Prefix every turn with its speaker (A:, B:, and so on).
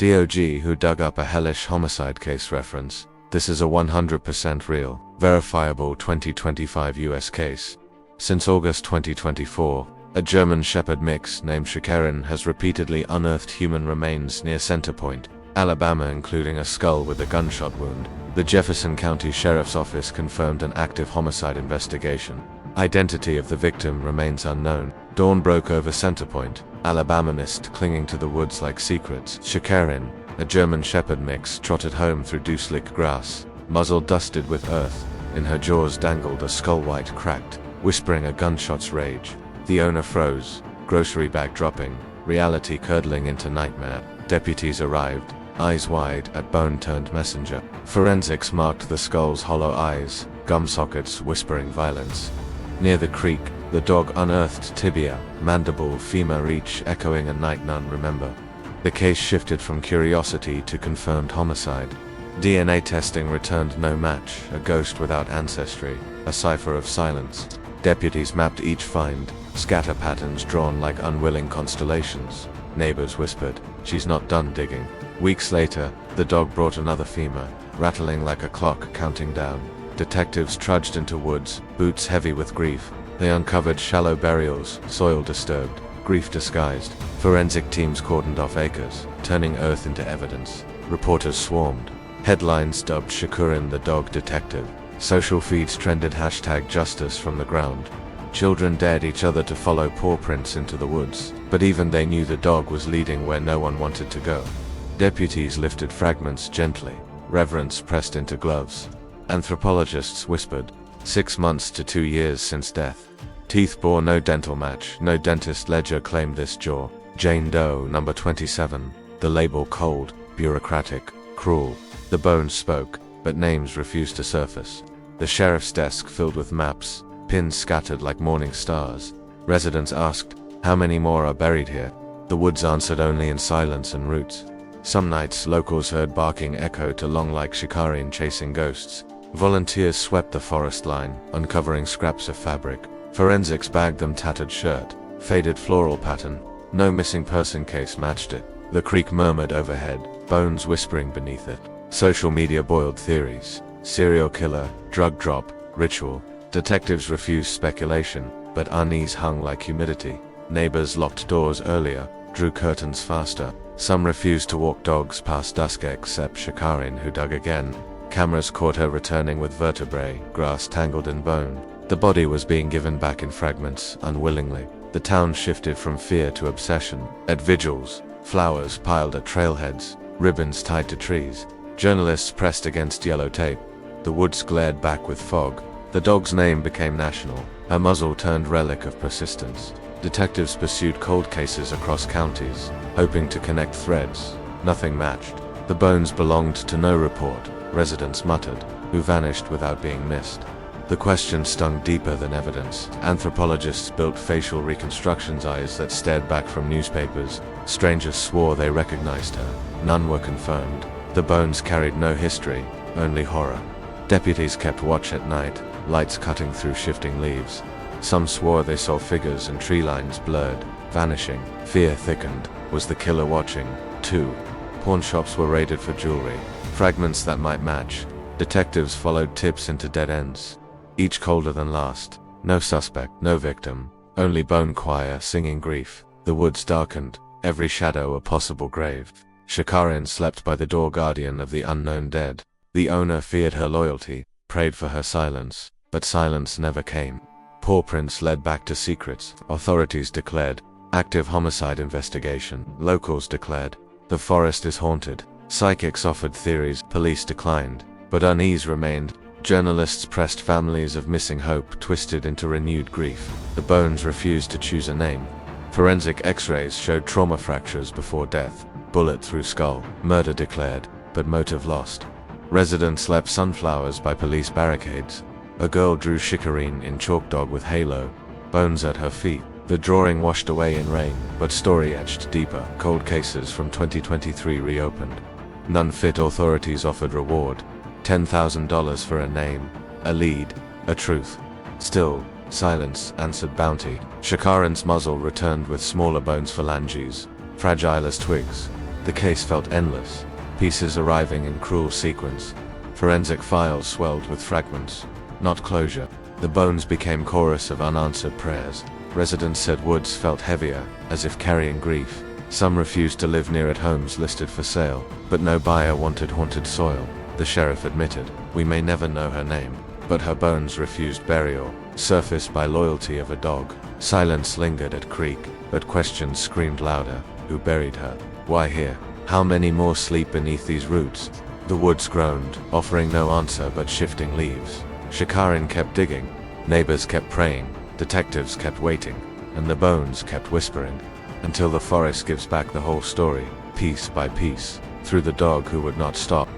A: DOG who dug up a Hellish Homicide case reference. This is a 100% real, verifiable 2025 US case. Since August 2024, a German Shepherd mix named Chicarin has repeatedly unearthed human remains near Center Point, Alabama, including a skull with a gunshot wound. The Jefferson County Sheriff's Office confirmed an active homicide investigation. Identity of the victim remains unknown. Dawn broke over Center Point, Alabama, mist clinging to the woods like secrets. Chicarin, a German Shepherd mix, trotted home through dew-slick grass, muzzle dusted with earth. In her jaws dangled a skull white cracked, whispering a gunshot's rage. The owner froze, grocery bag dropping, reality curdling into nightmare. Deputies arrived, eyes wide at bone-turned messenger. Forensics marked the skull's hollow eyes, gum sockets whispering violence. Near the creek, the dog unearthed tibia, mandible, femur, each echoing a night none remember. The case shifted from curiosity to confirmed homicide. DNA testing returned no match, a ghost without ancestry, a cipher of silence. Deputies mapped each find, scatter patterns drawn like unwilling constellations. Neighbors whispered, "She's not done digging." Weeks later, the dog brought another femur, rattling like a clock counting down. Detectives trudged into woods, boots heavy with grief. They uncovered shallow burials, soil disturbed, grief disguised. Forensic teams cordoned off acres, turning earth into evidence. Reporters swarmed. Headlines dubbed Chicarin the dog detective. Social feeds trended #justice from the ground. Children dared each other to follow paw prints into the woods, but even they knew the dog was leading where no one wanted to go. Deputies lifted fragments gently. Reverence pressed into gloves. Anthropologists whispered, 6 months to 2 years since death. Teeth bore no dental match, no dentist ledger claimed this jaw. Jane Doe, number 27. The label cold, bureaucratic, cruel. The bones spoke, but names refused to surface. The sheriff's desk filled with maps, pins scattered like morning stars. Residents asked, how many more are buried here? The woods answered only in silence and roots. Some nights, locals heard barking echo to long like Chicarin chasing ghosts. Volunteers swept the forest line, uncovering scraps of fabric. Forensics bagged them tattered shirt, faded floral pattern. No missing person case matched it. The creek murmured overhead, bones whispering beneath it. Social media boiled theories. Serial killer, drug drop, ritual. Detectives refused speculation, but unease hung like humidity. Neighbors locked doors earlier, drew curtains faster. Some refused to walk dogs past dusk except Chicarin, who dug again. Cameras caught her returning with vertebrae, grass tangled in bone. The body was being given back in fragments, unwillingly. The town shifted from fear to obsession. At vigils, flowers piled at trailheads, ribbons tied to trees. Journalists pressed against yellow tape. The woods glared back with fog. The dog's name became national. Her muzzle turned relic of persistence. Detectives pursued cold cases across counties, hoping to connect threads. Nothing matched. The bones belonged to no report. Residents muttered, who vanished without being missed. The question stung deeper than evidence. Anthropologists built facial reconstructions, eyes that stared back from newspapers. Strangers swore they recognized her. None were confirmed. The bones carried no history, only horror. Deputies kept watch at night, lights cutting through shifting leaves. Some swore they saw figures and tree lines blurred, vanishing. Fear thickened. Was the killer watching, too? Pawn shops were raided for jewelry, fragments that might match. Detectives followed tips into dead ends, each colder than last. No suspect, no victim, only bone choir singing grief. The woods darkened, every shadow a possible grave. Chicarin slept by the door, guardian of the unknown dead. The owner feared her loyalty, prayed for her silence, but silence never came. Paw prints led back to secrets. Authorities declared active homicide investigation. Locals declared the forest is haunted. Psychics offered theories. Police declined, but unease remained. Journalists pressed. Families of missing hope twisted into renewed grief. The bones refused to choose a name. Forensic x-rays showed trauma fractures before death. Bullet through skull. Murder declared, but motive lost. Residents slept sunflowers by police barricades. A girl drew Chicarin in chalk, dog with halo, bones at her feet. The drawing washed away in rain, but story etched deeper. Cold cases from 2023 reopened. None fit. Authorities offered reward, $10,000 for a name, a lead, a truth. Still, silence answered bounty. Chicarin's muzzle returned with smaller bones, phalanges, fragile as twigs. The case felt endless, pieces arriving in cruel sequence. Forensic files swelled with fragments, not closure. The bones became chorus of unanswered prayers. Residents said woods felt heavier, as if carrying grief. Some refused to live near at homes listed for sale, but no buyer wanted haunted soil. The sheriff admitted, "We may never know her name, but her bones refused burial, surfaced by loyalty of a dog." Silence lingered at creek, but questions screamed louder. Who buried her? Why here? How many more sleep beneath these roots? The woods groaned, offering no answer but shifting leaves. Chicarin kept digging, neighbors kept praying, detectives kept waiting, and the bones kept whispering, until the forest gives back the whole story, piece by piece, through the dog who would not stop.